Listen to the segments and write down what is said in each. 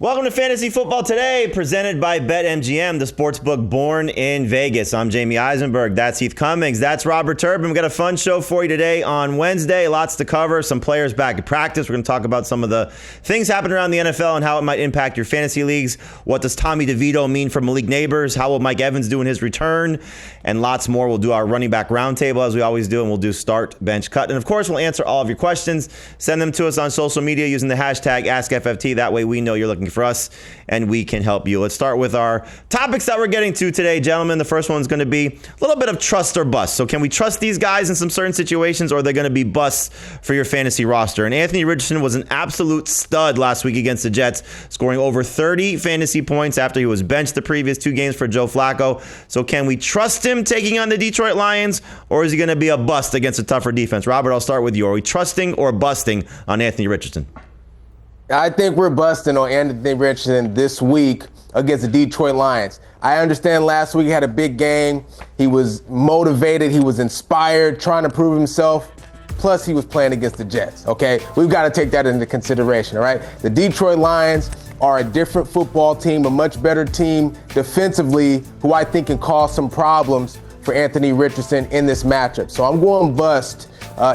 Welcome to Fantasy Football Today, presented by BetMGM, the sportsbook born in Vegas. I'm Jamie Eisenberg. That's Heath Cummings. That's Robert Turbin. We've got a fun show for you today on Wednesday. Lots to cover. Some players back at practice. We're going to talk about some of the things happening around the NFL and how it might impact your fantasy leagues. What does Tommy DeVito mean for Malik Nabers? How will Mike Evans do in his return? And lots more. We'll do our running back roundtable as we always do, and we'll do start, bench, cut. And of course, we'll answer all of your questions. Send them to us on social media using the hashtag AskFFT. That way we know you're looking for us and we can help you. Let's start with our topics that we're getting to today, gentlemen. The first one's going to be a little bit of trust or bust. So can we trust these guys in some certain situations, or are they going to be busts for your fantasy roster? And Anthony Richardson was an absolute stud last week against the Jets, scoring over 30 fantasy points after he was benched the previous 2 games for Joe Flacco. So can we trust him taking on the Detroit Lions, or is he going to be a bust against a tougher defense? Robert, I'll start with you. Are we trusting or busting on Anthony Richardson? I think we're busting on Anthony Richardson this week against the Detroit Lions. I understand last week he had a big game. He was motivated. He was inspired, trying to prove himself. Plus, he was playing against the Jets, okay? We've got to take that into consideration, all right? The Detroit Lions are a different football team, a much better team defensively, who I think can cause some problems for Anthony Richardson in this matchup. So I'm going bust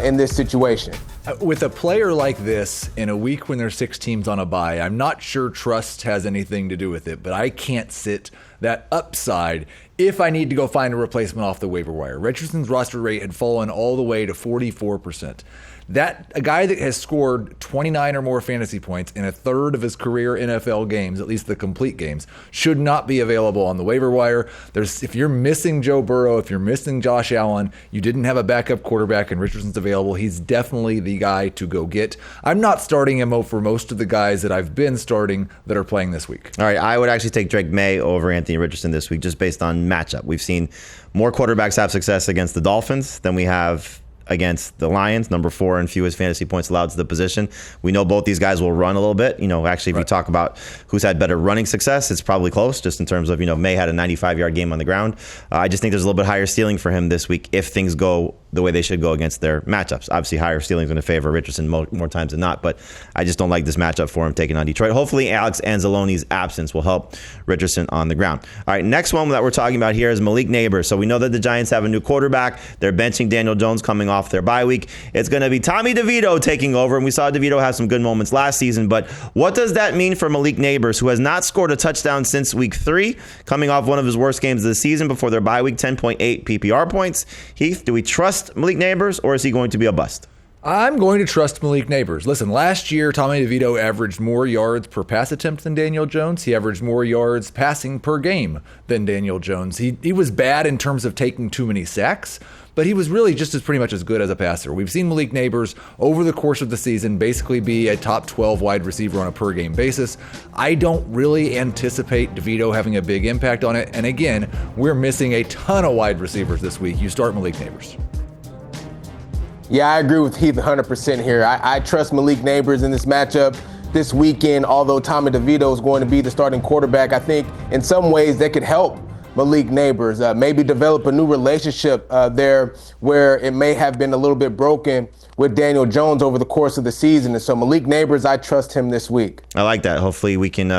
in this situation. With a player like this in a week when there's 6 teams on a bye, I'm not sure trust has anything to do with it, but I can't sit that upside if I need to go find a replacement off the waiver wire. Richardson's roster rate had fallen all the way to 44%. That a guy that has scored 29 or more fantasy points in a third of his career NFL games, at least the complete games, should not be available on the waiver wire. If you're missing Joe Burrow, if you're missing Josh Allen, you didn't have a backup quarterback and Richardson's available, he's definitely the guy to go get. I'm not starting him for most of the guys that I've been starting that are playing this week. All right, I would actually take Drake May over Anthony Richardson this week just based on matchup. We've seen more quarterbacks have success against the Dolphins than we have against the Lions, number 4 and fewest fantasy points allowed to the position. We know both these guys will run a little bit. Actually, if you talk about who's had better running success, it's probably close, just in terms of, May had a 95-yard game on the ground. I just think there's a little bit higher ceiling for him this week if things go the way they should go against their matchups. Obviously, higher ceiling's going to favor Richardson more times than not, but I just don't like this matchup for him taking on Detroit. Hopefully, Alex Anzalone's absence will help Richardson on the ground. All right, next one that we're talking about here is Malik Nabers. So we know that the Giants have a new quarterback. They're benching Daniel Jones coming off their bye week. It's going to be Tommy DeVito taking over, and we saw DeVito have some good moments last season, but what does that mean for Malik Nabers, who has not scored a touchdown since week 3, coming off one of his worst games of the season before their bye week, 10.8 PPR points? Heath, do we trust Malik Nabers, or is he going to be a bust? I'm going to trust Malik Nabers. Listen, last year, Tommy DeVito averaged more yards per pass attempt than Daniel Jones. He averaged more yards passing per game than Daniel Jones. He was bad in terms of taking too many sacks, but he was really just pretty much as good as a passer. We've seen Malik Nabers over the course of the season basically be a top 12 wide receiver on a per game basis. I don't really anticipate DeVito having a big impact on it. And again, we're missing a ton of wide receivers this week. You start Malik Nabers. Yeah, I agree with Heath 100% here. I trust Malik Nabers in this matchup this weekend, although Tommy DeVito is going to be the starting quarterback. I think in some ways that could help Malik Nabers, maybe develop a new relationship there where it may have been a little bit broken with Daniel Jones over the course of the season. And so Malik Nabers, I trust him this week. I like that. Hopefully we can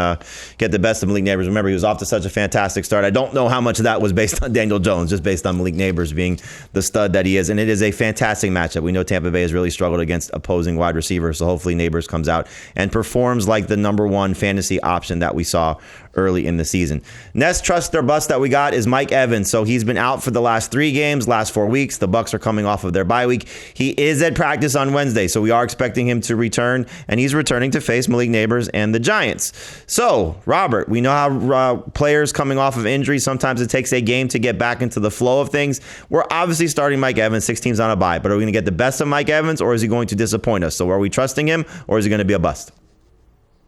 get the best of Malik Nabers. Remember, he was off to such a fantastic start. I don't know how much of that was based on Daniel Jones, just based on Malik Nabers being the stud that he is. And it is a fantastic matchup. We know Tampa Bay has really struggled against opposing wide receivers, so hopefully Nabers comes out and performs like the number 1 fantasy option that we saw early in the season. Next trust or bust that we got is Mike Evans. So he's been out for the last 3 games, last 4 weeks. The Bucs are coming off of their bye week. He is at practice on Wednesday, so we are expecting him to return, and he's returning to face Malik Nabers and the Giants. So, Robert, we know how players coming off of injury, sometimes it takes a game to get back into the flow of things. We're obviously starting Mike Evans, 6 teams on a bye, but are we going to get the best of Mike Evans, or is he going to disappoint us? So are we trusting him, or is he going to be a bust?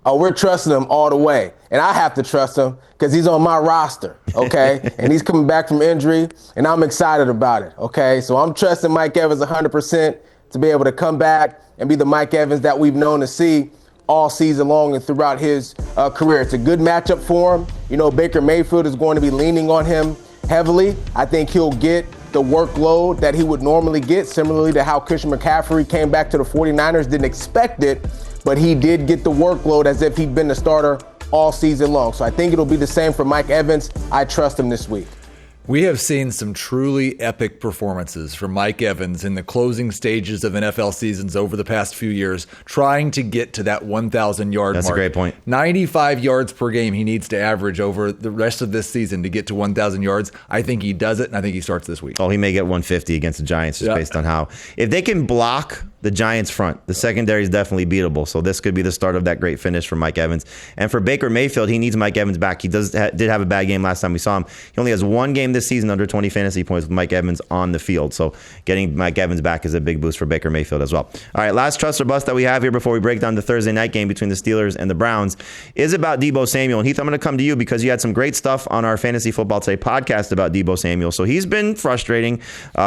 Oh, we're trusting him all the way. And I have to trust him because he's on my roster, okay? And he's coming back from injury, and I'm excited about it, okay? So I'm trusting Mike Evans 100% to be able to come back and be the Mike Evans that we've known to see all season long and throughout his career. It's a good matchup for him. Baker Mayfield is going to be leaning on him heavily. I think he'll get the workload that he would normally get, similarly to how Christian McCaffrey came back to the 49ers, didn't expect it, but he did get the workload as if he'd been the starter all season long. So I think it'll be the same for Mike Evans. I trust him this week. We have seen some truly epic performances from Mike Evans in the closing stages of NFL seasons over the past few years, trying to get to that 1,000-yard mark. That's a great point. 95 yards per game he needs to average over the rest of this season to get to 1,000 yards. I think he does it, and I think he starts this week. Oh, he may get 150 against the Giants just based on how. If they can block the Giants front, the secondary is definitely beatable. So this could be the start of that great finish for Mike Evans. And for Baker Mayfield, he needs Mike Evans back. He did have a bad game last time we saw him. He only has one game this season under 20 fantasy points with Mike Evans on the field. So getting Mike Evans back is a big boost for Baker Mayfield as well. All right, last trust or bust that we have here before we break down the Thursday night game between the Steelers and the Browns is about Deebo Samuel. And Heath, I'm going to come to you because you had some great stuff on our Fantasy Football Today podcast about Deebo Samuel. So he's been frustrating.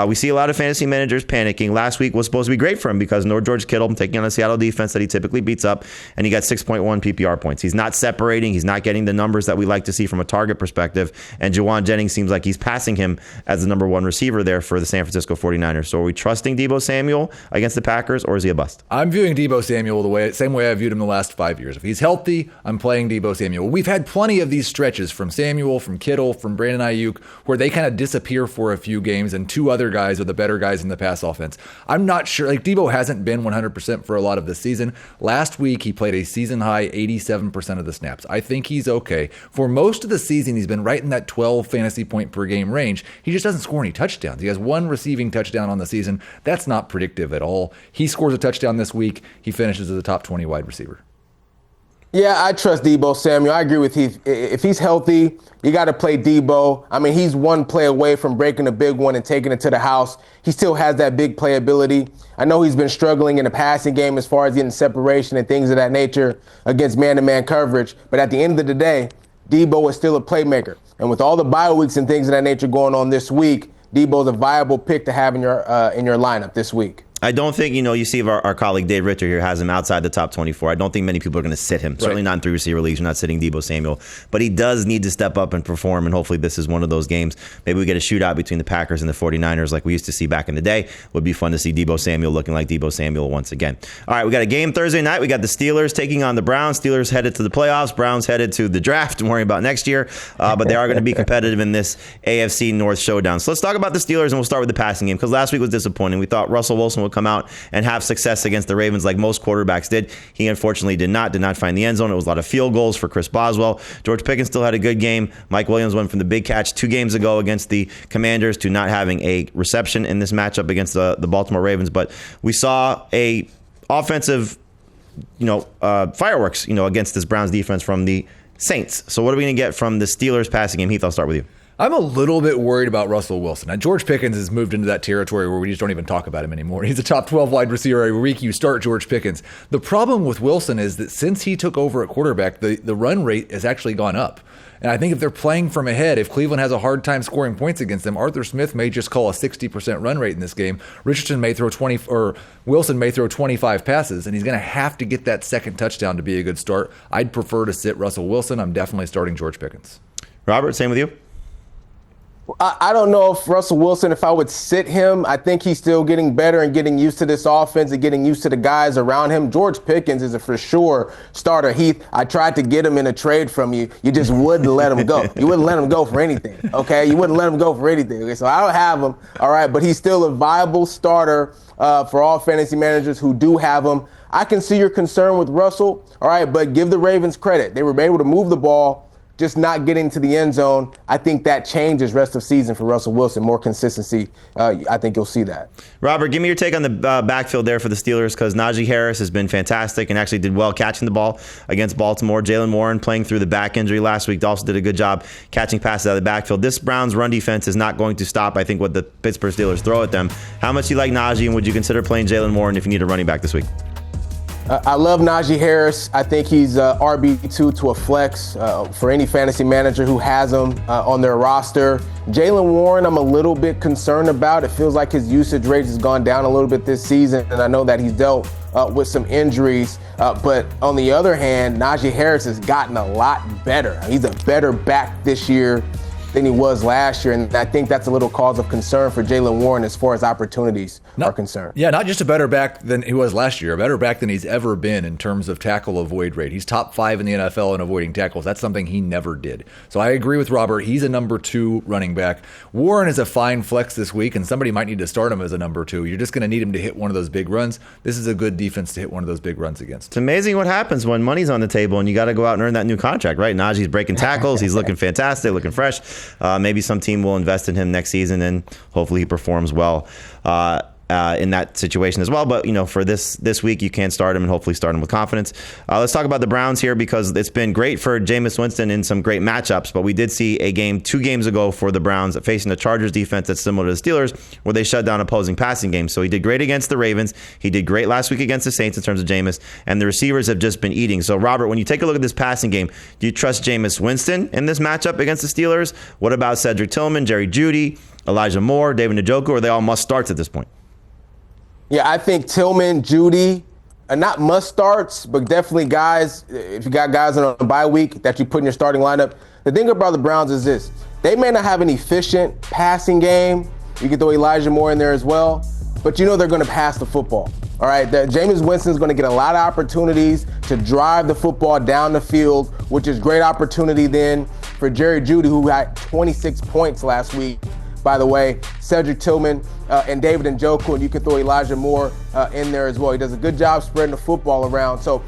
We see a lot of fantasy managers panicking. Last week was supposed to be great for him because no George Kittle taking on a Seattle defense that he typically beats up, and he got 6.1 PPR points. He's not separating. He's not getting the numbers that we like to see from a target perspective, and Juwan Jennings seems like he's passing him as the number one receiver there for the San Francisco 49ers. So are we trusting Deebo Samuel against the Packers, or is he a bust? I'm viewing Deebo Samuel the same way I viewed him the last 5 years. If he's healthy, I'm playing Deebo Samuel. We've had plenty of these stretches from Samuel, from Kittle, from Brandon Ayuk, where they kind of disappear for a few games, and two other guys are the better guys in the pass offense. I'm not sure. Deebo hasn't been 100% for a lot of the season. Last week, he played a season-high 87% of the snaps. I think he's okay. For most of the season, he's been right in that 12 fantasy point per game range. He just doesn't score any touchdowns. He has one receiving touchdown on the season. That's not predictive at all. He scores a touchdown this week. He finishes as a top 20 wide receiver. Yeah, I trust Deebo Samuel. I agree with Heath. If he's healthy, you got to play Deebo. I mean, he's one play away from breaking a big one and taking it to the house. He still has that big playability. I know he's been struggling in the passing game as far as getting separation and things of that nature against man-to-man coverage. But at the end of the day, Deebo is still a playmaker. And with all the bye weeks and things of that nature going on this week, Deebo's a viable pick to have in your lineup this week. I don't think, you see our colleague Dave Ritter here has him outside the top 24. I don't think many people are going to sit him. Right. Certainly not in 3 receiver leagues. You're not sitting Deebo Samuel. But he does need to step up and perform, and hopefully this is one of those games. Maybe we get a shootout between the Packers and the 49ers like we used to see back in the day. Would be fun to see Deebo Samuel looking like Deebo Samuel once again. All right, we got a game Thursday night. We got the Steelers taking on the Browns. Steelers headed to the playoffs. Browns headed to the draft. Don't worry about next year. But they are going to be competitive in this AFC North showdown. So let's talk about the Steelers, and we'll start with the passing game because last week was disappointing. We thought Russell Wilson would come out and have success against the Ravens like most quarterbacks did. He unfortunately did not find the end zone. It was a lot of field goals for Chris Boswell. George Pickens still had a good game. Mike Williams went from the big catch 2 games ago against the Commanders to not having a reception in this matchup against the Baltimore Ravens. But we saw a offensive, fireworks, against this Browns defense from the Saints. So what are we going to get from the Steelers passing game? Heath, I'll start with you. I'm a little bit worried about Russell Wilson. Now, George Pickens has moved into that territory where we just don't even talk about him anymore. He's a top 12 wide receiver every week. You start George Pickens. The problem with Wilson is that since he took over at quarterback, the run rate has actually gone up. And I think if they're playing from ahead, if Cleveland has a hard time scoring points against them, Arthur Smith may just call a 60% run rate in this game. Wilson may throw 25 passes, and he's going to have to get that second touchdown to be a good start. I'd prefer to sit Russell Wilson. I'm definitely starting George Pickens. Robert, same with you? I don't know if Russell Wilson, if I would sit him, I think he's still getting better and getting used to this offense and getting used to the guys around him. George Pickens is a for sure starter. Heath, I tried to get him in a trade from you. You just wouldn't let him go. You wouldn't let him go for anything, okay? You wouldn't let him go for anything. Okay? So I don't have him, all right? But he's still a viable starter for all fantasy managers who do have him. I can see your concern with Russell, all right? But give the Ravens credit. They were able to move the ball, just not getting to the end zone. I think that changes rest of season for Russell Wilson. More consistency. I think you'll see that. Robert, give me your take on the backfield there for the Steelers because Najee Harris has been fantastic and actually did well catching the ball against Baltimore. Jalen Warren playing through the back injury last week also did a good job catching passes out of the backfield. This Browns run defense is not going to stop, I think, what the Pittsburgh Steelers throw at them. How much do you like Najee, and would you consider playing Jalen Warren if you need a running back this week? I love Najee Harris. I think he's RB2 to a flex for any fantasy manager who has him on their roster. Jalen Warren, I'm a little bit concerned about. It feels like his usage rate has gone down a little bit this season, and I know that he's dealt with some injuries. But on the other hand, Najee Harris has gotten a lot better. He's a better back this year. than he was last year, and I think that's a little cause of concern for Jaylen Warren as far as opportunities are concerned. Yeah, not just a better back than he was last year, a better back than he's ever been in terms of tackle avoid rate. He's top 5 in the NFL in avoiding tackles. That's something he never did. So I agree with Robert. He's a number 2 running back. Warren is a fine flex this week, and somebody might need to start him as a number 2. You're just going to need him to hit one of those big runs. This is a good defense to hit one of those big runs against. It's amazing what happens when money's on the table and you got to go out and earn that new contract, right? Najee's breaking tackles. He's looking fantastic, looking fresh. Maybe some team will invest in him next season, and hopefully he performs well in that situation as well. But, for this week, you can start him and hopefully start him with confidence. Let's talk about the Browns here, because it's been great for Jameis Winston in some great matchups. But we did see a game 2 games ago for the Browns facing the Chargers defense that's similar to the Steelers, where they shut down opposing passing games. So he did great against the Ravens. He did great last week against the Saints in terms of Jameis. And the receivers have just been eating. So, Robert, when you take a look at this passing game, do you trust Jameis Winston in this matchup against the Steelers? What about Cedric Tillman, Jerry Jeudy, Elijah Moore, David Njoku? Or are they all must starts at this point? Yeah, I think Tillman, Jeudy, not must starts, but definitely guys, if you got guys on a bye week that you put in your starting lineup. The thing about the Browns is this: they may not have an efficient passing game. You can throw Elijah Moore in there as well, but they're going to pass the football. All right, Jameis Winston's going to get a lot of opportunities to drive the football down the field, which is great opportunity then for Jerry Jeudy, who had 26 points last week. By the way, Cedric Tillman and David Njoku, and you can throw Elijah Moore in there as well. He does a good job spreading the football around. So,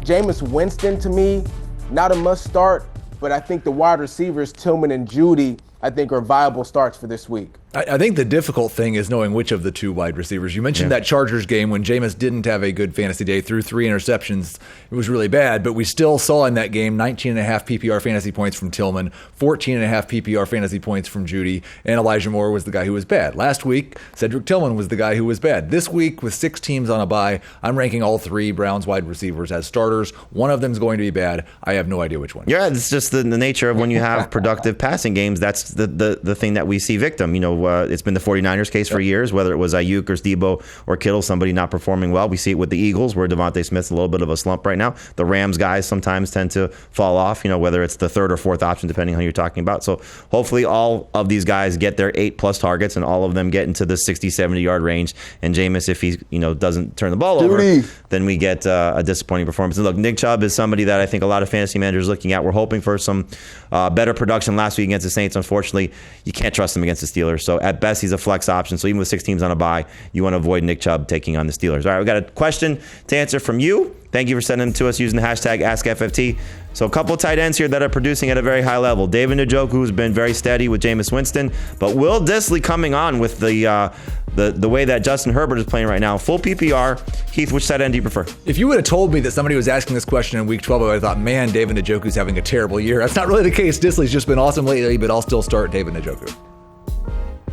Jameis Winston, to me, not a must start, but I think the wide receivers, Tillman and Jeudy, I think are viable starts for this week. I think the difficult thing is knowing which of the 2 wide receivers. You mentioned that Chargers game when Jameis didn't have a good fantasy day, threw 3 interceptions. It was really bad, but we still saw in that game 19.5 PPR fantasy points from Tillman, 14.5 PPR fantasy points from Jeudy, and Elijah Moore was the guy who was bad. Last week, Cedric Tillman was the guy who was bad. This week, with 6 teams on a bye, I'm ranking all 3 Browns wide receivers as starters. One of them is going to be bad. I have no idea which one. Yeah, it's just the nature of when you have productive passing games. That's the thing that we see victim. It's been the 49ers case for years, whether it was Ayuk or Deebo or Kittle, somebody not performing well. We see it with the Eagles, where Devontae Smith's a little bit of a slump right now. The Rams guys sometimes tend to fall off, whether it's the 3rd or 4th option, depending on who you're talking about. So hopefully all of these guys get their 8+ targets and all of them get into the 60, 70-yard range. And Jameis, if he doesn't turn the ball over, then we get a disappointing performance. And look, Nick Chubb is somebody that I think a lot of fantasy managers are looking at. We're hoping for some better production last week against the Saints. Unfortunately, you can't trust him against the Steelers. So at best, he's a flex option. So even with 6 teams on a bye, you want to avoid Nick Chubb taking on the Steelers. All right, we got a question to answer from you. Thank you for sending it to us using the hashtag AskFFT. So a couple of tight ends here that are producing at a very high level. David Njoku has been very steady with Jameis Winston, but Will Dissly coming on with the way that Justin Herbert is playing right now. Full PPR. Heath, which tight end do you prefer? If you would have told me that somebody was asking this question in week 12, I would have thought, man, David Njoku's having a terrible year. That's not really the case. Dissly's just been awesome lately, but I'll still start David Njoku.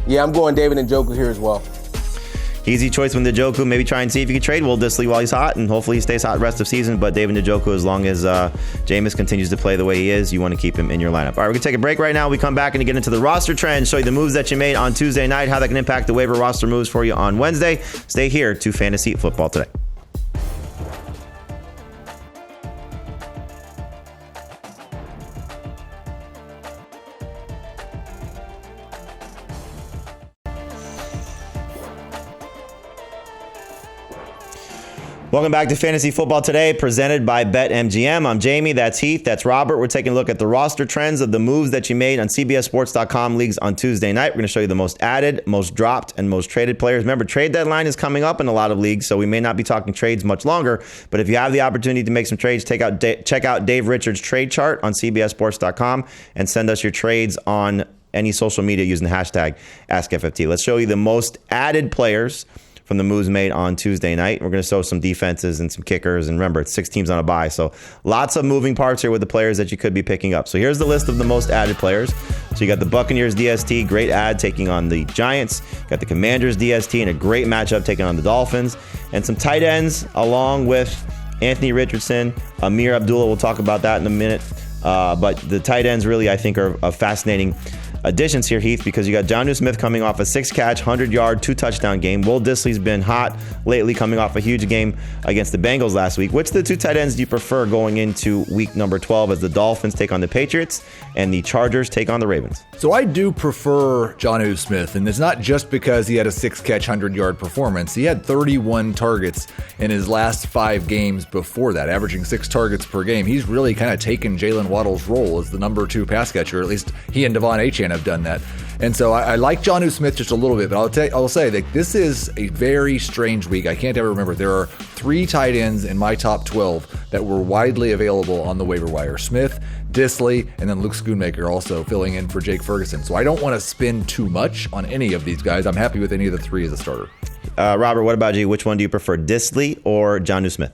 Yeah, I'm going David Njoku here as well. Easy choice with Njoku. Maybe try and see if you can trade Will Dissly while he's hot, and hopefully he stays hot the rest of the season. But David Njoku, as long as Jameis continues to play the way he is, you want to keep him in your lineup. All right, we're going to take a break right now. We come back and get into the roster trends, show you the moves that you made on Tuesday night, how that can impact the waiver roster moves for you on Wednesday. Stay here to Fantasy Football Today. Welcome back to Fantasy Football Today, presented by BetMGM. I'm Jamie, that's Heath, that's Robert. We're taking a look at the roster trends of the moves that you made on CBSSports.com leagues on Tuesday night. We're going to show you the most added, most dropped, and most traded players. Remember, trade deadline is coming up in a lot of leagues, so we may not be talking trades much longer. But if you have the opportunity to make some trades, check out Dave Richards' trade chart on CBSSports.com and send us your trades on any social media using the hashtag AskFFT. Let's show you the most added players from the moves made on Tuesday night. We're going to show some defenses and some kickers. And remember, it's 6 teams on a bye. So lots of moving parts here with the players that you could be picking up. So here's the list of the most added players. So you got the Buccaneers DST, great ad taking on the Giants. You got the Commanders DST in a great matchup taking on the Dolphins. And some tight ends along with Anthony Richardson, Amir Abdullah. We'll talk about that in a minute. But the tight ends really, I think, are a fascinating additions here, Heath, because you got Jonnu Smith coming off a 6-catch, 100-yard, 2-touchdown game. Will Dissly's been hot lately, coming off a huge game against the Bengals last week. Which of the two tight ends do you prefer going into week number 12 as the Dolphins take on the Patriots and the Chargers take on the Ravens? So I do prefer Jonnu Smith, and it's not just because he had a 6-catch, 100-yard performance. He had 31 targets in his last 5 games before that, averaging 6 targets per game. He's really kind of taken Jalen Waddle's role as the number 2 pass catcher. At least he and Devon Achane have done that. And so I like Jonnu Smith just a little bit, but I'll say that this is a very strange week. I can't ever remember. There are 3 tight ends in my top 12 that were widely available on the waiver wire. Smith, Dissly, and then Luke Schoonmaker also filling in for Jake Ferguson. So I don't want to spend too much on any of these guys. I'm happy with any of the 3 as a starter. Robert, what about you? Which one do you prefer, Dissly or Jonnu Smith?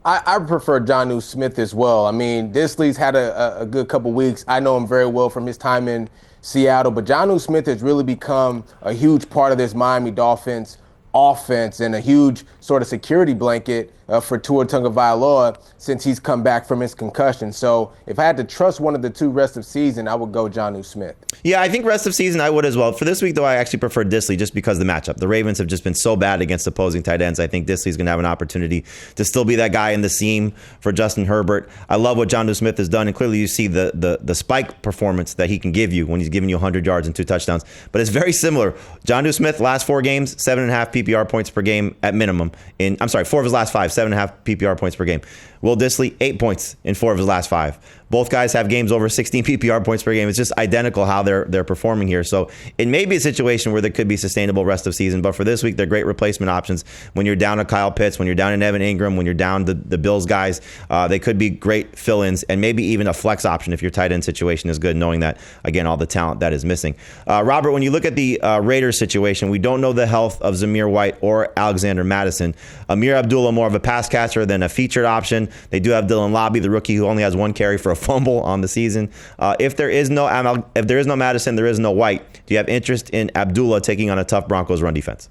I prefer Jonnu Smith as well. I mean, Dissly's had a good couple weeks. I know him very well from his time in Seattle, but Jonnu Smith has really become a huge part of this Miami Dolphins offense and a huge sort of security blanket for Tua Tagovailoa since he's come back from his concussion. So if I had to trust one of the 2 rest of season, I would go Jonnu Smith. Yeah, I think rest of season I would as well. For this week, though, I actually prefer Dissly just because of the matchup. The Ravens have just been so bad against opposing tight ends. I think Dissly's going to have an opportunity to still be that guy in the seam for Justin Herbert. I love what Jonnu Smith has done, and clearly you see the spike performance that he can give you when he's giving you 100 yards and 2 touchdowns. But it's very similar. Jonnu Smith, last 4 games, 7.5 PPR points per game at minimum. 4 of his last 5, 7.5 PPR points per game. Will Dissly, 8 points in 4 of his last 5. Both guys have games over 16 PPR points per game. It's just identical how they're performing here. So it may be a situation where there could be sustainable rest of season, but for this week, they're great replacement options. When you're down to Kyle Pitts, when you're down in Evan Ingram, when you're down to the Bills guys, they could be great fill-ins and maybe even a flex option if your tight end situation is good, knowing that, again, all the talent that is missing. Robert, when you look at the Raiders situation, we don't know the health of Zamir White or Alexander Mattison. Amir Abdullah, more of a pass catcher than a featured option. They do have Dylan Lobby, the rookie who only has 1 carry for a fumble on the season. If there is no Madison, there is no White. Do you have interest in Abdullah taking on a tough Broncos run defense?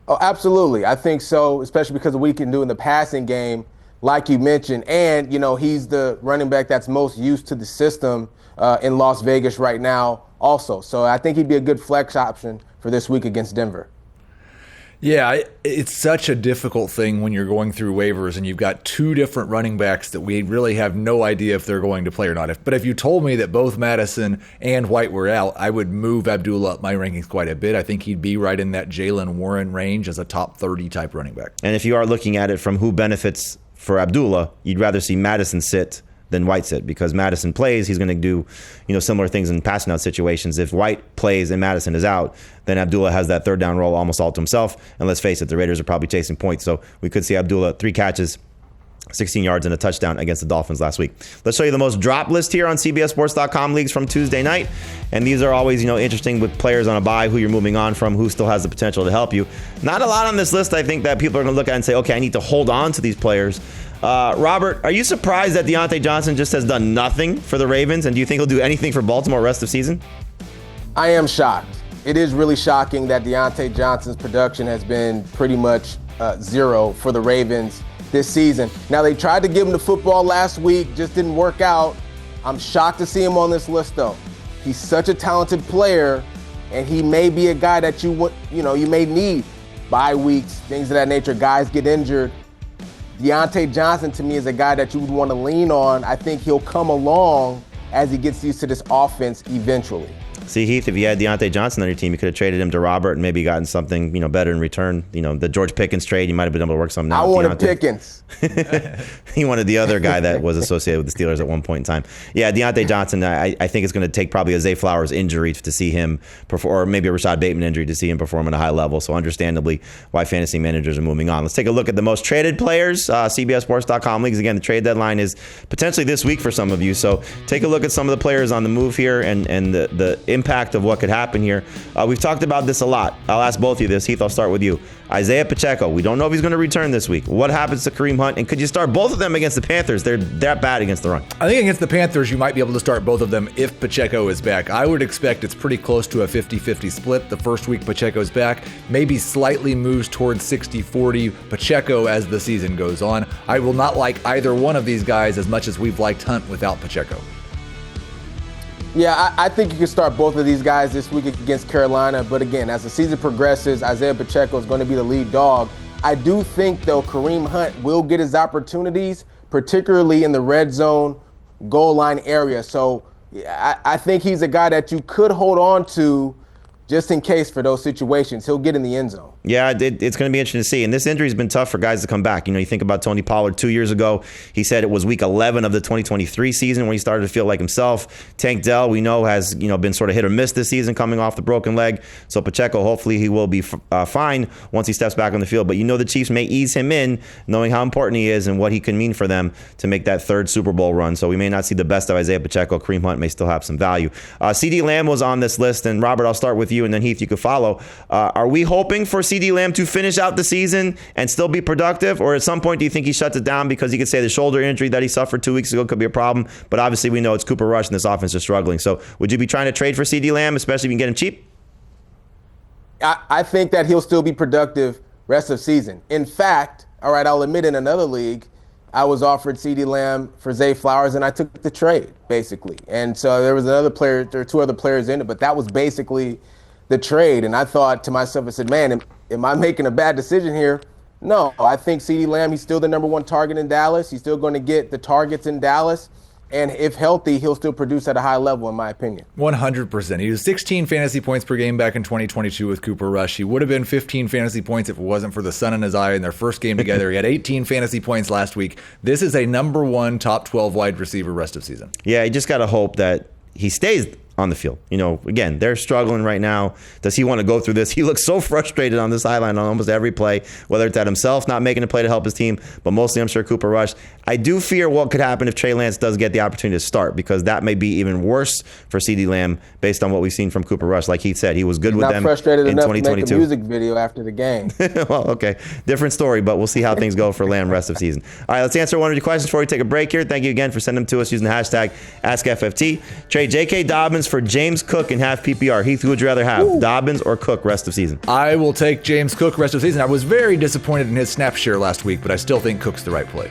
Oh, absolutely. I think so, especially because of what he can do in the passing game, like you mentioned. And, he's the running back that's most used to the system in Las Vegas right now also. So I think he'd be a good flex option for this week against Denver. Yeah, it's such a difficult thing when you're going through waivers and you've got 2 different running backs that we really have no idea if they're going to play or not. But if you told me that both Madison and White were out, I would move Abdullah up my rankings quite a bit. I think he'd be right in that Jalen Warren range as a top 30 type running back. And if you are looking at it from who benefits for Abdullah, you'd rather see Madison sit than White sit, because Madison plays, he's going to do similar things in passing out situations. If White plays and Madison is out, then Abdullah has that 3rd down role almost all to himself. And let's face it, the Raiders are probably chasing points. So we could see Abdullah 3 catches, 16 yards and a touchdown against the Dolphins last week. Let's show you the most drop list here on CBSSports.com leagues from Tuesday night. And these are always, interesting with players on a bye, who you're moving on from, who still has the potential to help you. Not a lot on this list, I think, that people are going to look at and say, okay, I need to hold on to these players. Robert, are you surprised that Deontay Johnson just has done nothing for the Ravens? And do you think he'll do anything for Baltimore rest of season? I am shocked. It is really shocking that Deontay Johnson's production has been pretty much 0 for the Ravens this season. Now, they tried to give him the football last week, just didn't work out. I'm shocked to see him on this list, though. He's such a talented player, and he may be a guy that you may need bye weeks, things of that nature. Guys get injured. Deontay Johnson, to me, is a guy that you would want to lean on. I think he'll come along as he gets used to this offense eventually. See, Heath, if you had Deontay Johnson on your team, you could have traded him to Robert and maybe gotten something, better in return. The George Pickens trade, you might have been able to work something out. I wanted Pickens. He wanted the other guy that was associated with the Steelers at one point in time. Yeah, Deontay Johnson, I think it's going to take probably a Zay Flowers injury to see him perform, or maybe a Rashad Bateman injury to see him perform at a high level. So understandably, why fantasy managers are moving on. Let's take a look at the most traded players, CBSSports.com leagues. Again, the trade deadline is potentially this week for some of you. So take a look at some of the players on the move here and the impact of what could happen here. We've talked about this a lot. I'll ask both of you this. Heath, I'll start with you. Isaiah Pacheco, we don't know if he's going to return this week. What happens to Kareem Hunt? And could you start both of them against the Panthers? They're that bad against the run. I think against the Panthers, you might be able to start both of them if Pacheco is back. I would expect it's pretty close to a 50-50 split. The first week Pacheco's back, maybe slightly moves towards 60-40 Pacheco as the season goes on. I will not like either one of these guys as much as we've liked Hunt without Pacheco. Yeah, I think you can start both of these guys this week against Carolina. But again, as the season progresses, Isaiah Pacheco is going to be the lead dog. I do think, though, Kareem Hunt will get his opportunities, particularly in the red zone, goal line area. So I think he's a guy that you could hold on to just in case for those situations. He'll get in the end zone. Yeah, it's going to be interesting to see. And this injury's been tough for guys to come back. You think about Tony Pollard 2 years ago. He said it was week 11 of the 2023 season when he started to feel like himself. Tank Dell, we know, has been sort of hit or miss this season coming off the broken leg. So Pacheco, hopefully he will be fine once he steps back on the field. But the Chiefs may ease him in, knowing how important he is and what he can mean for them to make that third Super Bowl run. So we may not see the best of Isaiah Pacheco. Kareem Hunt may still have some value. CeeDee Lamb was on this list. And Robert, I'll start with you, and then Heath, you could follow. Are we hoping for CeeDee Lamb to finish out the season and still be productive? Or at some point, do you think he shuts it down because he could say the shoulder injury that he suffered 2 weeks ago could be a problem? But obviously, we know it's Cooper Rush and this offense is struggling. So would you be trying to trade for CeeDee Lamb, especially if you can get him cheap? I think that he'll still be productive rest of season. In fact, all right, I'll admit in another league, I was offered CeeDee Lamb for Zay Flowers, and I took the trade, basically. And so there were two other players in it, but that was basically the trade. And I thought to myself, I said, man, am I making a bad decision here? No, I think CeeDee Lamb, he's still the number one target in Dallas. He's still going to get the targets in Dallas. And if healthy, he'll still produce at a high level, in my opinion. 100%. He was 16 fantasy points per game back in 2022 with Cooper Rush. He would have been 15 fantasy points if it wasn't for the sun in his eye in their first game together. He had 18 fantasy points last week. This is a number one top 12 wide receiver rest of season. Yeah, you just got to hope that he stays on the field. Again, they're struggling right now. Does he want to go through this? He looks so frustrated on the sideline on almost every play, whether it's at himself not making a play to help his team, but mostly I'm sure Cooper Rush. I do fear what could happen if Trey Lance does get the opportunity to start, because that may be even worse for CeeDee Lamb based on what we've seen from Cooper Rush. Like he said, he was good with them in 2022. Not frustrated enough to make a music video after the game. Well, okay. Different story, but we'll see how things go for Lamb rest of season. All right, let's answer one of your questions before we take a break here. Thank you again for sending them to us using the hashtag AskFFT. Trade J.K. Dobbins for James Cook in half PPR. Heath, who would you rather have, Dobbins or Cook rest of season? I will take James Cook rest of season. I was very disappointed in his snap share last week, but I still think Cook's the right play.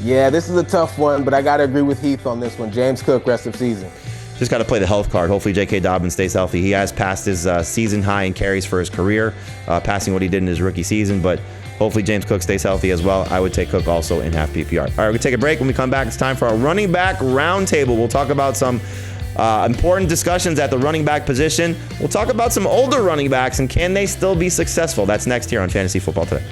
Yeah, this is a tough one, but I got to agree with Heath on this one. James Cook rest of season. Just got to play the health card. Hopefully J.K. Dobbins stays healthy. He has passed his season high in carries for his career, passing what he did in his rookie season, but hopefully James Cook stays healthy as well. I would take Cook also in half PPR. All right, we'll take a break. When we come back, it's time for our running back roundtable. We'll talk about some important discussions at the running back position. We'll talk about some older running backs and can they still be successful. That's next here on Fantasy Football Today.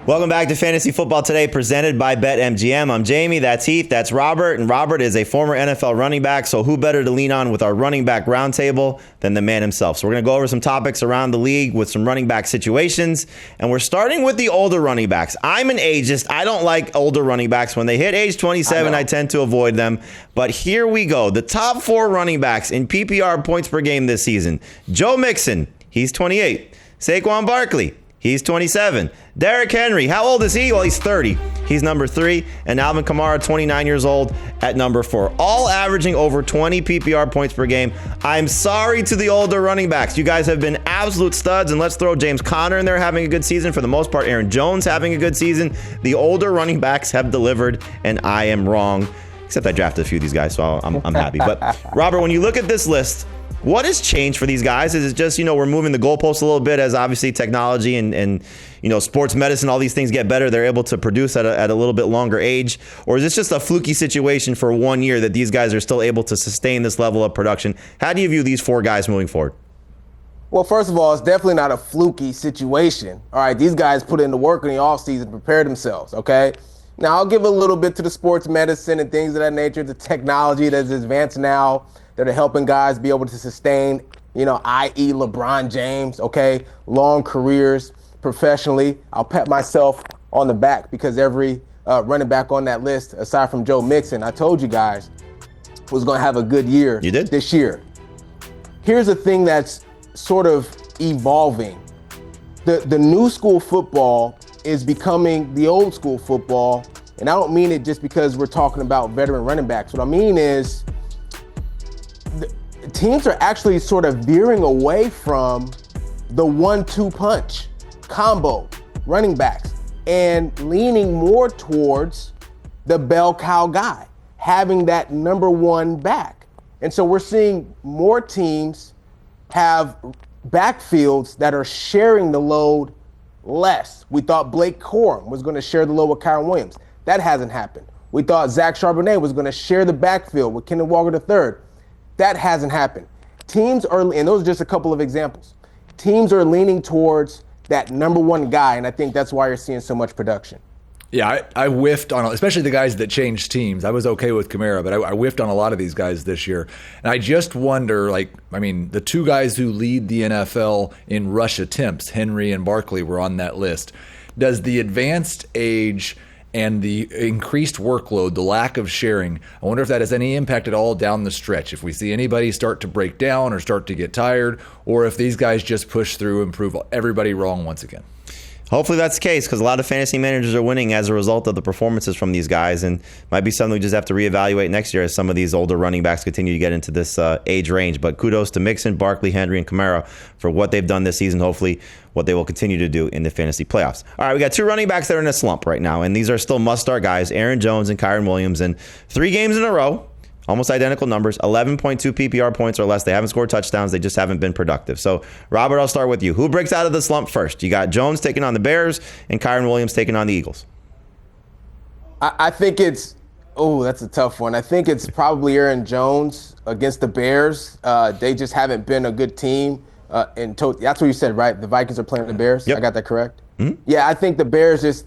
Welcome back to Fantasy Football Today, presented by BetMGM. I'm Jamie, that's Heath, that's Robert, and Robert is a former NFL running back, so who better to lean on with our running back roundtable than the man himself. So we're going to go over some topics around the league with some running back situations, and we're starting with the older running backs. I'm an ageist. I don't like older running backs. When they hit age 27, I tend to avoid them, but here we go. The top four running backs in PPR points per game this season. Joe Mixon, he's 28. Saquon Barkley, he's 27. Derrick Henry, how old is he? Well, he's 30. He's number 3. And Alvin Kamara, 29 years old, at number 4. All averaging over 20 PPR points per game. I'm sorry to the older running backs. You guys have been absolute studs. And let's throw James Conner in there having a good season. For the most part, Aaron Jones having a good season. The older running backs have delivered, and I am wrong. Except I drafted a few of these guys, so I'm happy. But, Robert, when you look at this list, what has changed for these guys? Is it just, we're moving the goalposts a little bit as obviously technology and sports medicine, all these things get better. They're able to produce at a little bit longer age. Or is this just a fluky situation for 1 year that these guys are still able to sustain this level of production? How do you view these four guys moving forward? Well, first of all, it's definitely not a fluky situation. All right, these guys put in the work in the offseason, prepared themselves, okay? Now, I'll give a little bit to the sports medicine and things of that nature, the technology that's advanced now that are helping guys be able to sustain, i.e. LeBron James, okay, long careers professionally. I'll pat myself on the back because every running back on that list, aside from Joe Mixon, I told you guys, was going to have a good year this year. Here's the thing that's sort of evolving. The new school football is becoming the old school football, and I don't mean it just because we're talking about veteran running backs. What I mean is, teams are actually sort of veering away from the 1-2 punch combo running backs and leaning more towards the bell cow guy, having that number one back. And so we're seeing more teams have backfields that are sharing the load less. We thought Blake Corum was going to share the load with Kyren Williams. That hasn't happened. We thought Zach Charbonnet was going to share the backfield with Kenneth Walker III. That hasn't happened. Teams are, and those are just a couple of examples, teams are leaning towards that number one guy, and I think that's why you're seeing so much production. Yeah, I whiffed on, especially the guys that changed teams. I was okay with Kamara, but I whiffed on a lot of these guys this year. And I just wonder, the two guys who lead the NFL in rush attempts, Henry and Barkley, were on that list. Does the advanced age and the increased workload, the lack of sharing, I wonder if that has any impact at all down the stretch. If we see anybody start to break down or start to get tired, or if these guys just push through and prove everybody wrong once again. Hopefully that's the case, because a lot of fantasy managers are winning as a result of the performances from these guys, and might be something we just have to reevaluate next year as some of these older running backs continue to get into this age range. But kudos to Mixon, Barkley, Henry, and Kamara for what they've done this season, hopefully what they will continue to do in the fantasy playoffs. All right, we got two running backs that are in a slump right now, and these are still must-start guys, Aaron Jones and Kyren Williams, and 3 games in a row, almost identical numbers, 11.2 PPR points or less. They haven't scored touchdowns. They just haven't been productive. So, Robert, I'll start with you. Who breaks out of the slump first? You got Jones taking on the Bears and Kyren Williams taking on the Eagles. I think it's, that's a tough one. I think it's probably Aaron Jones against the Bears. They just haven't been a good team. That's what you said, right? The Vikings are playing the Bears? Yep. I got that correct? Mm-hmm. Yeah, I think the Bears just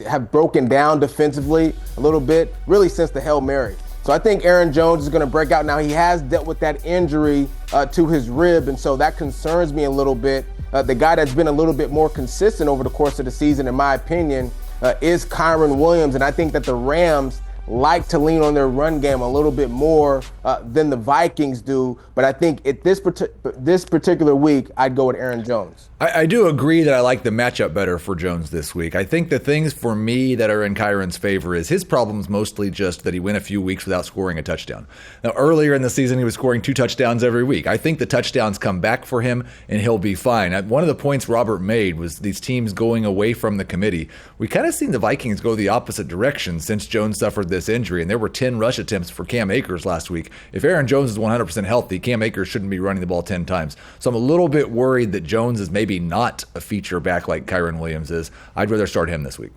have broken down defensively a little bit, really since the Hail Mary. So I think Aaron Jones is going to break out. Now, he has dealt with that injury to his rib, and so that concerns me a little bit. The guy that's been a little bit more consistent over the course of the season, in my opinion, is Kyren Williams, and I think that the Rams like to lean on their run game a little bit more than the Vikings do. But I think at this particular week, I'd go with Aaron Jones. I do agree that I like the matchup better for Jones this week. I think the things for me that are in Kyren's favor is his problem's mostly just that he went a few weeks without scoring a touchdown. Now, earlier in the season, he was scoring 2 touchdowns every week. I think the touchdowns come back for him, and he'll be fine. One of the points Robert made was these teams going away from the committee. We kind of seen the Vikings go the opposite direction since Jones suffered this injury, and there were 10 rush attempts for Cam Akers last week. If Aaron Jones is 100% healthy, Cam Akers shouldn't be running the ball 10 times. So I'm a little bit worried that Jones is maybe not a feature back like Kyren Williams is. I'd rather start him this week.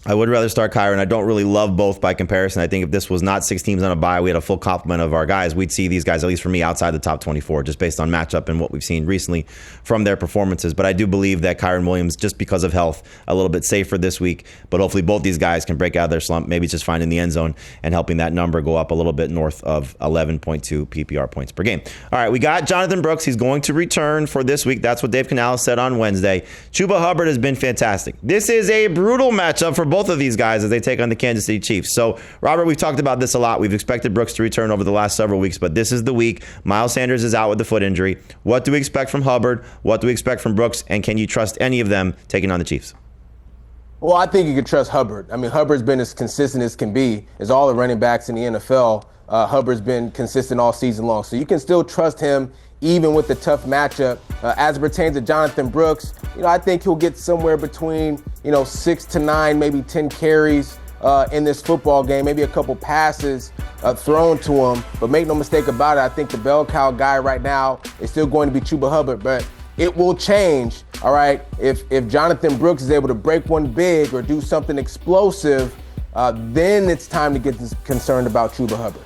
I would rather start Kyren. I don't really love both by comparison. I think if this was not 6 teams on a bye, we had a full complement of our guys, we'd see these guys, at least for me, outside the top 24, just based on matchup and what we've seen recently from their performances. But I do believe that Kyren Williams, just because of health, a little bit safer this week. But hopefully both these guys can break out of their slump, maybe just finding the end zone and helping that number go up a little bit north of 11.2 PPR points per game. All right, we got Jonathon Brooks. He's going to return for this week. That's what Dave Canales said on Wednesday. Chuba Hubbard has been fantastic. This is a brutal matchup for both of these guys as they take on the Kansas City Chiefs. So, Robert, we've talked about this a lot. We've expected Brooks to return over the last several weeks, but this is the week. Miles Sanders is out with the foot injury. What do we expect from Hubbard? What do we expect from Brooks? And can you trust any of them taking on the Chiefs? Well, I think you can trust Hubbard. I mean, Hubbard's been as consistent as can be, as all the running backs in the NFL. Hubbard's been consistent all season long. So you can still trust him even with the tough matchup. As it pertains to Jonathon Brooks, I think he'll get somewhere between, 6 to 9, maybe 10 carries in this football game, maybe a couple passes thrown to him. But make no mistake about it, I think the bell cow guy right now is still going to be Chuba Hubbard. But it will change, all right, if Jonathon Brooks is able to break one big or do something explosive, then it's time to get concerned about Chuba Hubbard.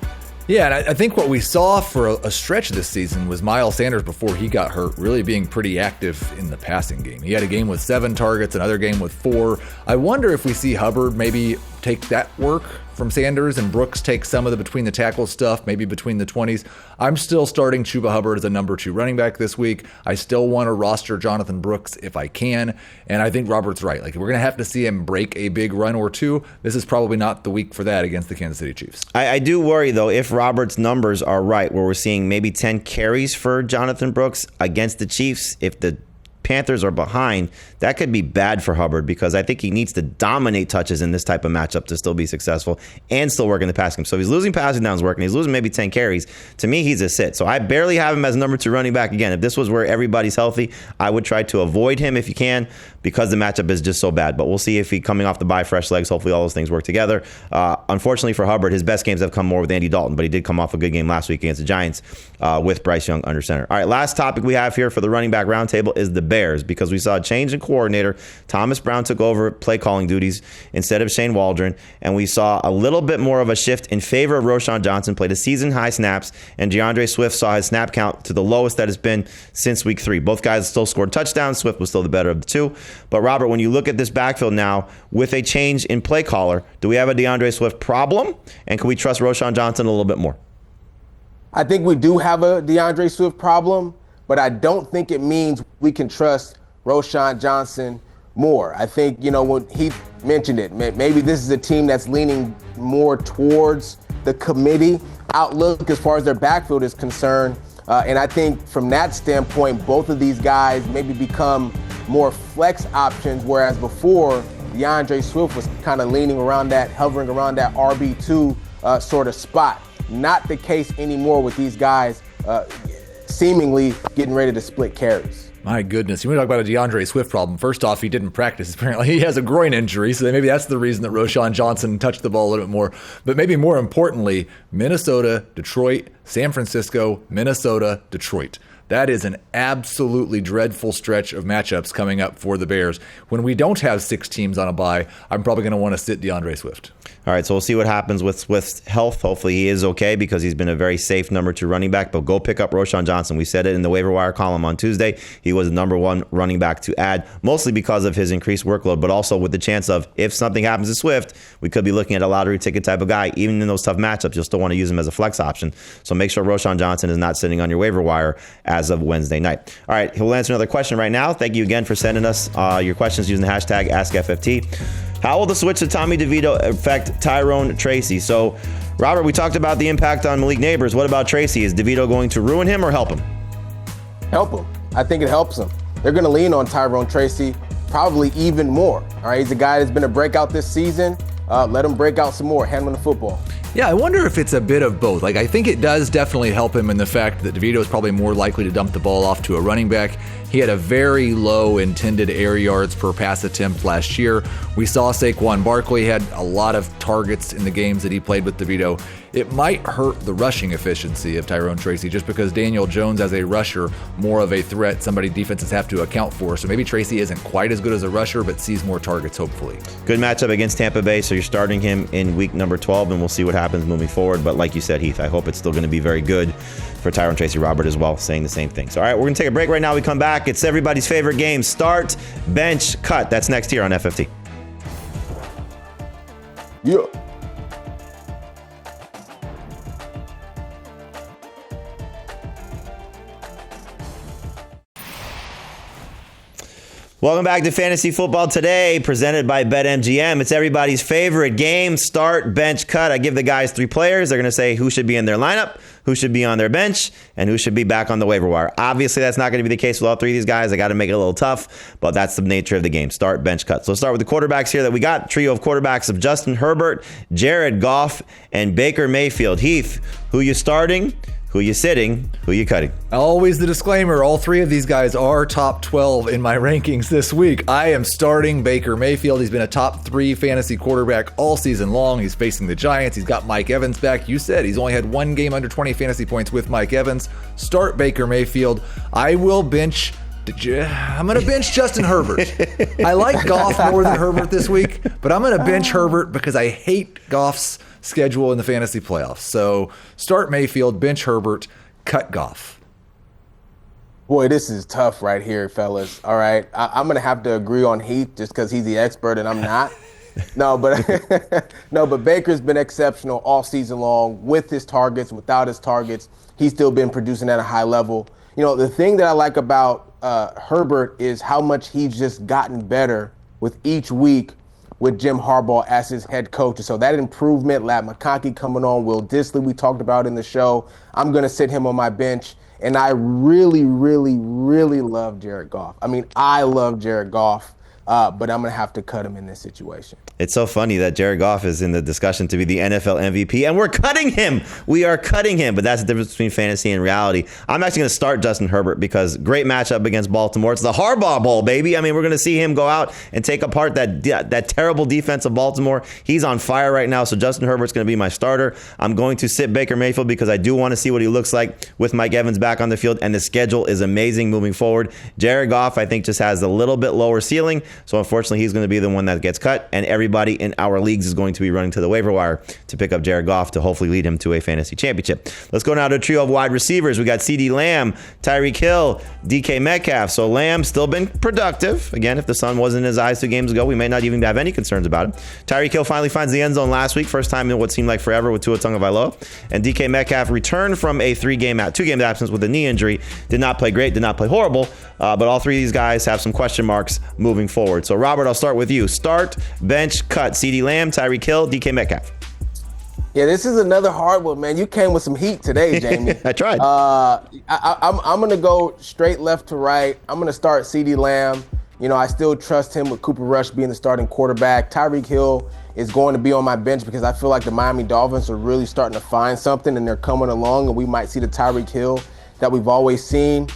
Yeah, and I think what we saw for a stretch this season was Miles Sanders, before he got hurt, really being pretty active in the passing game. He had a game with 7 targets, another game with 4. I wonder if we see Hubbard maybe take that work from Sanders and Brooks take some of the between the tackles stuff, maybe between the 20s. I'm still starting Chuba Hubbard as a number 2 running back this week. I still want to roster Jonathon Brooks if I can, and I think Robert's right. We're going to have to see him break a big run or two. This is probably not the week for that against the Kansas City Chiefs. I do worry, though, if Robert's numbers are right, where we're seeing maybe 10 carries for Jonathon Brooks against the Chiefs, if the Panthers are behind, that could be bad for Hubbard because I think he needs to dominate touches in this type of matchup to still be successful and still work in the passing game. So if he's losing passing downs working, he's losing maybe 10 carries. To me, he's a sit. So I barely have him as number 2 running back. Again, if this was where everybody's healthy, I would try to avoid him if you can because the matchup is just so bad. But we'll see if he coming off the bye, fresh legs. Hopefully all those things work together. Unfortunately for Hubbard, his best games have come more with Andy Dalton, but he did come off a good game last week against the Giants with Bryce Young under center. All right, last topic we have here for the running back roundtable is the Bears, because we saw a change in coordinator. Thomas Brown took over play calling duties instead of Shane Waldron, and we saw a little bit more of a shift in favor of Roschon Johnson, played a season-high snaps, and DeAndre Swift saw his snap count to the lowest that it's been since week 3. Both guys still scored touchdowns. Swift was still the better of the two. But Robert, when you look at this backfield now with a change in play caller, do we have a DeAndre Swift problem? And can we trust Roschon Johnson a little bit more? I think we do have a DeAndre Swift problem, but I don't think it means we can trust Roschon Johnson more. I think, when he mentioned it, maybe this is a team that's leaning more towards the committee outlook as far as their backfield is concerned. And I think from that standpoint, both of these guys maybe become more flex options, whereas before, DeAndre Swift was kind of hovering around that RB2 sort of spot. Not the case anymore with these guys seemingly getting ready to split carries. My goodness, you want to talk about a DeAndre Swift problem. First off, he didn't practice. Apparently, he has a groin injury, so maybe that's the reason that Roschon Johnson touched the ball a little bit more. But maybe more importantly, Minnesota, Detroit, San Francisco, Minnesota, Detroit. That is an absolutely dreadful stretch of matchups coming up for the Bears. When we don't have 6 teams on a bye, I'm probably going to want to sit DeAndre Swift. All right, so we'll see what happens with Swift's health. Hopefully he is okay because he's been a very safe number 2 running back. But go pick up Roschon Johnson. We said it in the waiver wire column on Tuesday. He was the number 1 running back to add, mostly because of his increased workload, but also with the chance of if something happens to Swift, we could be looking at a lottery ticket type of guy. Even in those tough matchups, you'll still want to use him as a flex option. So make sure Roschon Johnson is not sitting on your waiver wire as of Wednesday night. All right, he'll answer another question right now. Thank you again for sending us your questions using the hashtag AskFFT. How will the switch to Tommy DeVito affect Tyrone Tracy? So, Robert, we talked about the impact on Malik Nabers. What about Tracy? Is DeVito going to ruin him or help him? Help him. I think it helps him. They're going to lean on Tyrone Tracy probably even more. All right, he's a guy that's been a breakout this season. Let him break out some more, handling the football. Yeah, I wonder if it's a bit of both. I think it does definitely help him in the fact that DeVito is probably more likely to dump the ball off to a running back. He had a very low intended air yards per pass attempt last year. We saw Saquon Barkley had a lot of targets in the games that he played with DeVito. It might hurt the rushing efficiency of Tyrone Tracy just because Daniel Jones as a rusher, more of a threat, somebody defenses have to account for. So maybe Tracy isn't quite as good as a rusher, but sees more targets, hopefully. Good matchup against Tampa Bay, so you're starting him in week number 12, and we'll see what happens moving forward. But like you said, Heath, I hope it's still going to be very good for Tyrone Tracy. Robert as well, saying the same thing. So, all right, we're going to take a break right now. We come back. It's everybody's favorite game, start, bench, cut. That's next here on FFT. Yeah. Welcome back to Fantasy Football Today, presented by BetMGM. It's everybody's favorite game, start, bench, cut. I give the guys 3 players. They're going to say who should be in their lineup, who should be on their bench, and who should be back on the waiver wire. Obviously, that's not going to be the case with all 3 of these guys. I got to make it a little tough, but that's the nature of the game, start, bench, cut. So let's start with the quarterbacks here that we got. Trio of quarterbacks of Justin Herbert, Jared Goff, and Baker Mayfield. Heath, who you starting? Who you sitting? Who you cutting? Always the disclaimer, all 3 of these guys are top 12 in my rankings this week. I am starting Baker Mayfield. He's been a top 3 fantasy quarterback all season long. He's facing the Giants. He's got Mike Evans back. You said he's only had 1 game under 20 fantasy points with Mike Evans. Start Baker Mayfield. I will bench... I'm going to bench Justin Herbert. I like Goff more than Herbert this week, but I'm going to bench Herbert because I hate Goff's schedule in the fantasy playoffs. So start Mayfield, bench Herbert, cut Goff. Boy, this is tough right here, fellas. All right. I'm going to have to agree on Heath just because he's the expert and I'm not. No, but Baker's been exceptional all season long with his targets, without his targets. He's still been producing at a high level. The thing that I like about Herbert is how much he's just gotten better with each week with Jim Harbaugh as his head coach. So that improvement, Lat McConkey coming on, Will Dissly we talked about in the show, I'm going to sit him on my bench. And I really, really, really love Jared Goff. I mean, I love Jared Goff. But I'm going to have to cut him in this situation. It's so funny that Jared Goff is in the discussion to be the NFL MVP, and we're cutting him. We are cutting him, but that's the difference between fantasy and reality. I'm actually going to start Justin Herbert because great matchup against Baltimore. It's the Harbaugh Bowl, baby. I mean, we're going to see him go out and take apart that terrible defense of Baltimore. He's on fire right now, so Justin Herbert's going to be my starter. I'm going to sit Baker Mayfield because I do want to see what he looks like with Mike Evans back on the field, and the schedule is amazing moving forward. Jared Goff, I think, just has a little bit lower ceiling. So unfortunately, he's going to be the one that gets cut, and everybody in our leagues is going to be running to the waiver wire to pick up Jared Goff to hopefully lead him to a fantasy championship. Let's go now to a trio of wide receivers. We got CeeDee Lamb, Tyreek Hill, DK Metcalf. So Lamb still been productive. Again, if the sun wasn't in his eyes 2 games ago, we may not even have any concerns about him. Tyreek Hill finally finds the end zone last week, first time in what seemed like forever with Tua Tagovailoa. And DK Metcalf returned from a 2-game absence with a knee injury. Did not play great, did not play horrible, but all 3 of these guys have some question marks moving forward. So Robert, I'll start with you. Start, bench, cut. CeeDee Lamb, Tyreek Hill, DK Metcalf. Yeah, this is another hard one, man. You came with some heat today, Jamie. I tried. I'm going to go straight left to right. I'm going to start CeeDee Lamb. You know, I still trust him with Cooper Rush being the starting quarterback. Tyreek Hill is going to be on my bench because I feel like the Miami Dolphins are really starting to find something, and they're coming along, and we might see the Tyreek Hill that we've always seen.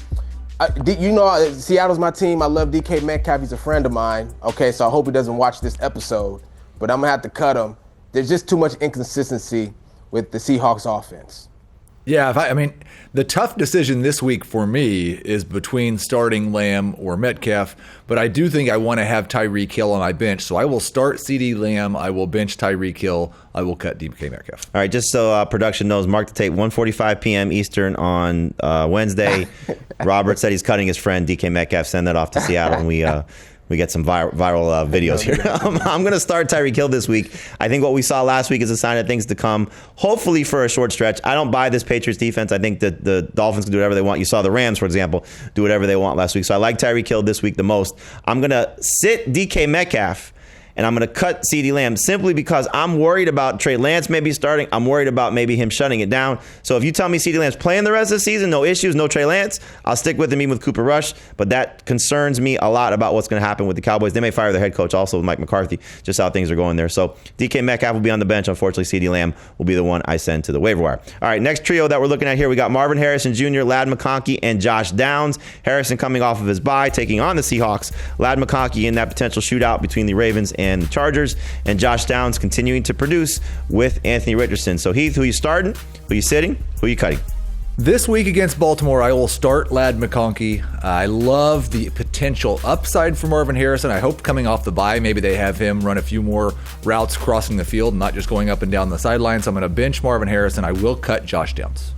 You know, Seattle's my team. I love DK Metcalf. He's a friend of mine. Okay, so I hope he doesn't watch this episode, but I'm going to have to cut him. There's just too much inconsistency with the Seahawks offense. Yeah, I mean, the tough decision this week for me is between starting Lamb or Metcalf, but I do think I want to have Tyreek Hill on my bench, so I will start CeeDee Lamb, I will bench Tyreek Hill, I will cut DK Metcalf. All right, just so production knows, mark the tape, 1:45 p.m. Eastern on Wednesday. Robert said he's cutting his friend DK Metcalf. Send that off to Seattle, and we get some viral videos here. I'm going to start Tyreek Hill this week. I think what we saw last week is a sign of things to come, hopefully for a short stretch. I don't buy this Patriots defense. I think that the Dolphins can do whatever they want. You saw the Rams, for example, do whatever they want last week. So I like Tyreek Hill this week the most. I'm going to sit DK Metcalf, and I'm going to cut CeeDee Lamb simply because I'm worried about Trey Lance maybe starting. I'm worried about maybe him shutting it down. So if you tell me CeeDee Lamb's playing the rest of the season, no issues, no Trey Lance, I'll stick with him even with Cooper Rush. But that concerns me a lot about what's going to happen with the Cowboys. They may fire their head coach also with Mike McCarthy, just how things are going there. So DK Metcalf will be on the bench. Unfortunately, CeeDee Lamb will be the one I send to the waiver wire. All right, next trio that we're looking at here, we got Marvin Harrison Jr., Ladd McConkey, and Josh Downs. Harrison coming off of his bye, taking on the Seahawks. Ladd McConkey in that potential shootout between the Ravens and the Chargers. And Josh Downs continuing to produce with Anthony Richardson. So Heath, who you starting? Who you sitting? Who you cutting? This week against Baltimore, I will start Ladd McConkey. I love the potential upside for Marvin Harrison. I hope coming off the bye, maybe they have him run a few more routes crossing the field, not just going up and down the sidelines. I'm going to bench Marvin Harrison. I will cut Josh Downs.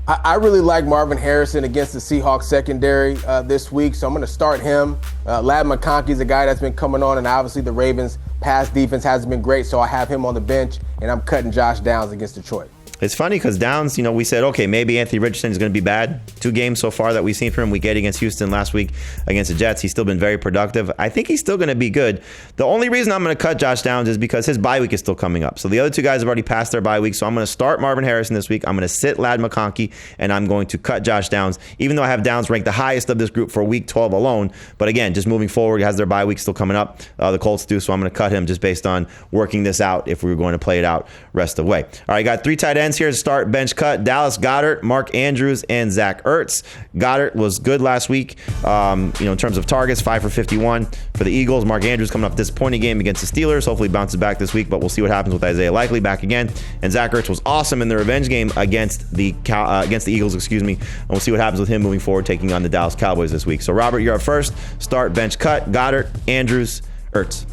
I really like Marvin Harrison against the Seahawks secondary this week, so I'm going to start him. Ladd McConkey is a guy that's been coming on, and obviously the Ravens' pass defense hasn't been great, so I have him on the bench, and I'm cutting Josh Downs against Detroit. It's funny because Downs, we said, okay, maybe Anthony Richardson is going to be bad. 2 games so far that we've seen from him. Week 8 against Houston, last week against the Jets. He's still been very productive. I think he's still going to be good. The only reason I'm going to cut Josh Downs is because his bye week is still coming up. So the other 2 guys have already passed their bye week. So I'm going to start Marvin Harrison this week. I'm going to sit Ladd McConkey, and I'm going to cut Josh Downs, even though I have Downs ranked the highest of this group for week 12 alone. But again, just moving forward, he has their bye week still coming up. The Colts do. So I'm going to cut him just based on working this out if we were going to play it out rest of the way. All right, got 3 tight ends here to start. Bench cut: Dallas Goedert, Mark Andrews, and Zach Ertz. Goedert was good last week, in terms of targets, 5 for 51 for the Eagles. Mark Andrews coming off a disappointing game against the Steelers. Hopefully bounces back this week, but we'll see what happens with Isaiah Likely back again. And Zach Ertz was awesome in the revenge game against the Eagles, and we'll see what happens with him moving forward, taking on the Dallas Cowboys this week. So Robert, you're up first. Start, bench, cut: Goedert, Andrews, Ertz.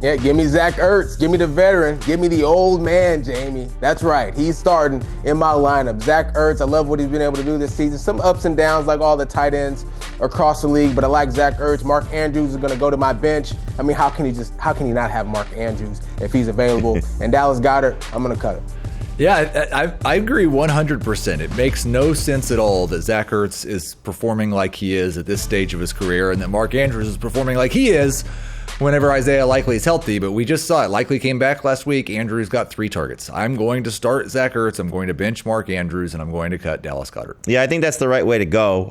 Yeah, give me Zach Ertz. Give me the veteran. Give me the old man, Jamie. That's right. He's starting in my lineup. Zach Ertz, I love what he's been able to do this season. Some ups and downs like all the tight ends across the league, but I like Zach Ertz. Mark Andrews is going to go to my bench. I mean, how can he not have Mark Andrews if he's available? And Dallas Goedert, I'm going to cut him. Yeah, I agree 100%. It makes no sense at all that Zach Ertz is performing like he is at this stage of his career and that Mark Andrews is performing like he is. whenever Isaiah Likely is healthy, but we just saw it. Likely came back last week. Andrews got 3 targets. I'm going to start Zach Ertz. I'm going to bench Mark Andrews, and I'm going to cut Dallas Goedert. Yeah, I think that's the right way to go.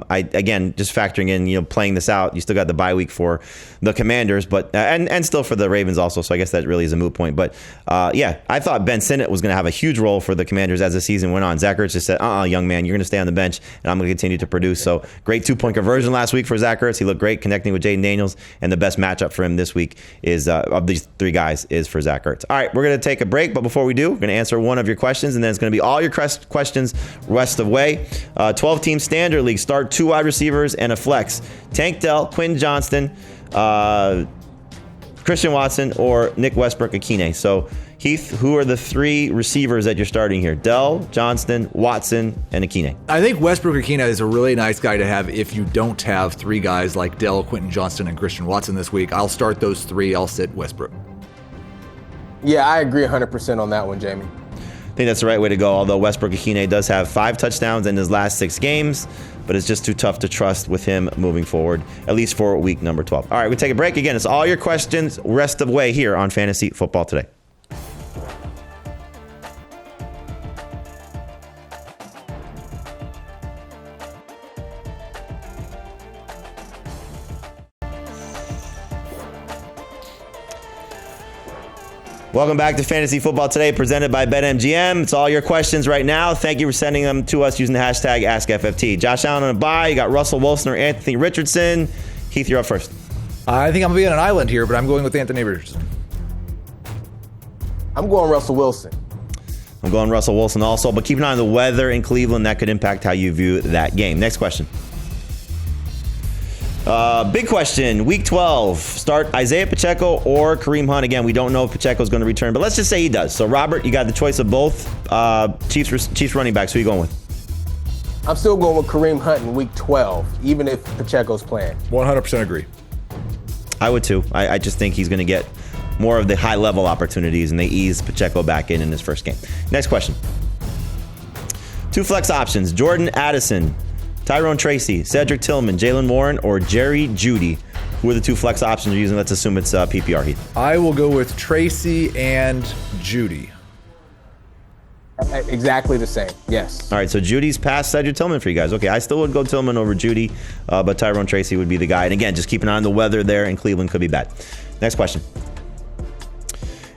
Again, just factoring in, playing this out, you still got the bye week for the Commanders, but and still for the Ravens also. So I guess that really is a moot point. But I thought Ben Sinnott was going to have a huge role for the Commanders as the season went on. Zach Ertz just said, young man, you're going to stay on the bench, and I'm going to continue to produce. So great 2-point conversion last week for Zach Ertz. He looked great connecting with Jaden Daniels, and the best matchup for him this week is of these 3 guys is for Zach Ertz. All right, we're going to take a break, but before we do, we're going to answer one of your questions, and then it's going to be all your questions rest of way. 12-team standard league, start 2 wide receivers and a flex. Tank Dell, Quentin Johnston, Christian Watson, or Nick Westbrook-Akine. So, Heath, who are the 3 receivers that you're starting here? Dell, Johnston, Watson, and Akine. I think Westbrook-Akine is a really nice guy to have if you don't have 3 guys like Dell, Quentin Johnston, and Christian Watson this week. I'll start those 3. I'll sit Westbrook. Yeah, I agree 100% on that one, Jamie. I think that's the right way to go, although Westbrook-Akine does have 5 touchdowns in his last 6 games, but it's just too tough to trust with him moving forward, at least for week number 12. All right, we take a break. Again, it's all your questions rest of the way here on Fantasy Football Today. Welcome back to Fantasy Football Today, presented by BetMGM. It's all your questions right now. Thank you for sending them to us using the hashtag AskFFT. Josh Allen on a bye. You got Russell Wilson or Anthony Richardson. Heath, you're up first. I think I'm going to be on an island here, but I'm going with Anthony Richardson. I'm going Russell Wilson. I'm going Russell Wilson also, but keep an eye on the weather in Cleveland. That could impact how you view that game. Next question. Big question. Week 12. Start Isaiah Pacheco or Kareem Hunt. Again, we don't know if Pacheco is going to return, but let's just say he does. So, Robert, you got the choice of both Chiefs running backs. Who are you going with? I'm still going with Kareem Hunt in week 12, even if Pacheco's playing. 100% agree. I would too. I just think he's going to get more of the high-level opportunities, and they ease Pacheco back in his first game. Next question. 2 flex options. Jordan Addison, Tyrone Tracy, Cedric Tillman, Jalen Warren, or Jerry Jeudy. Who are the 2 flex options you're using? Let's assume it's PPR, Heath. I will go with Tracy and Jeudy. Exactly the same, yes. All right, so Judy's past Cedric Tillman for you guys. Okay, I still would go Tillman over Jeudy, but Tyrone Tracy would be the guy. And again, just keep an eye on the weather there, and Cleveland could be bad. Next question.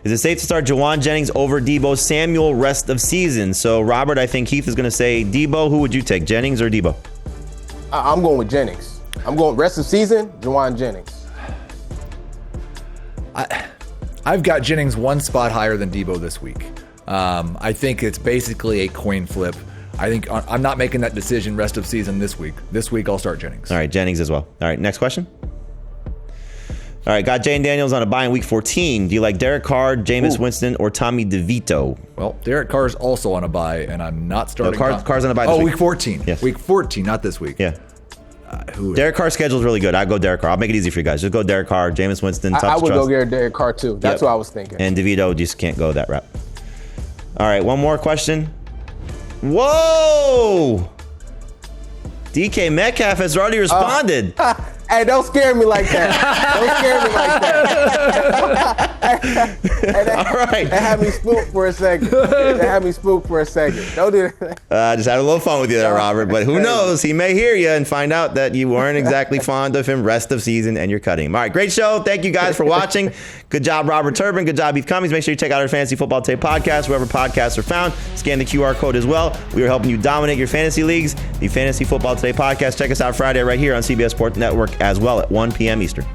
Is it safe to start Jawan Jennings over Deebo Samuel rest of season? So, Robert, I think Heath is going to say Deebo. Who would you take, Jennings or Deebo? I'm going with Jennings. I'm going rest of season, Jawan Jennings. I've got Jennings 1 spot higher than Deebo this week. I think it's basically a coin flip. I think I'm not making that decision rest of season this week. This week, I'll start Jennings. All right, Jennings as well. All right, next question. All right, got Jane Daniels on a bye in week 14. Do you like Derek Carr, Jameis Winston, or Tommy DeVito? Well, Derek Carr's also on a bye, and I'm not starting. Carr's on a bye this week. Week 14. Yes. Week 14, not this week. Yeah. Derek Carr's schedule is really good. I'd go Derek Carr. I'll make it easy for you guys. Just go Derek Carr, Jameis Winston. I would go get Derek Carr too. That's what I was thinking. And DeVito just can't go that route. All right, one more question. Whoa! DK Metcalf has already responded. Hey, don't scare me like that. All right. That had me spooked for a second. Don't do that. Just had a little fun with you there, Robert. But who knows? He may hear you and find out that you weren't exactly fond of him rest of season and you're cutting him. All right, great show. Thank you guys for watching. Good job, Robert Turbin. Good job, Heath Cummings. Make sure you check out our Fantasy Football Tape podcast, wherever podcasts are found. Scan the QR code as well. We are helping you dominate your fantasy leagues. The Fantasy Football Today podcast. Check us out Friday right here on CBS Sports Network as well at 1 p.m. Eastern.